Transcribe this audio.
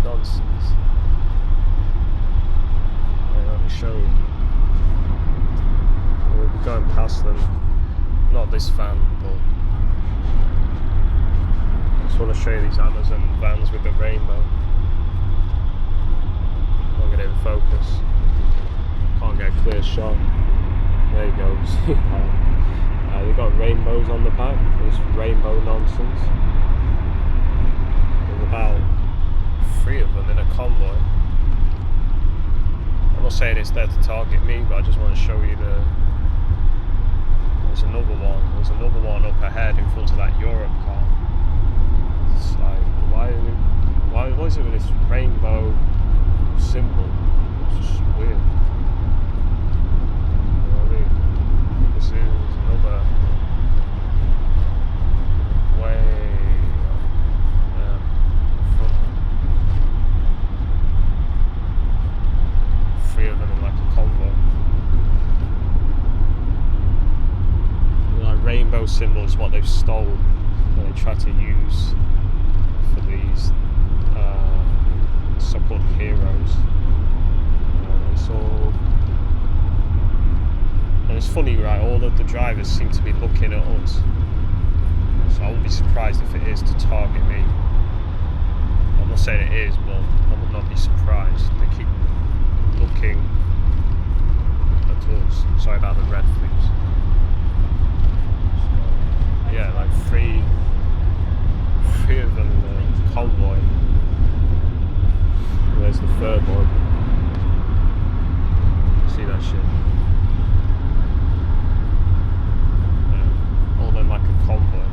nonsense. Right, let me show you. We'll be going past them. Not this van, but I just want to show you these Amazon vans with the rainbow. Can't get it in focus. Can't get a clear shot. There you go. They've got rainbows on the back. This rainbow nonsense. There's about 3 of them in a convoy. I'm not saying it's there to target me, but I just want to show you the. There's another one. There's another one up ahead in front of that Europe car. It's like, why is it with this rainbow symbol? It's just weird. You know what I mean? This is another way front. 3 of them in like a convoy. Like rainbow symbols, what they've stole, that they try to use for these so-called heroes. It's all. And it's funny, right, all of the drivers seem to be looking at us. So I wouldn't be surprised if it is to target me. I'm not saying it is, but I would not be surprised. They keep looking at us. Sorry about the red fleas. So, yeah, like three of them in the convoy. There's the 3rd one. See that shit? All in like a convoy.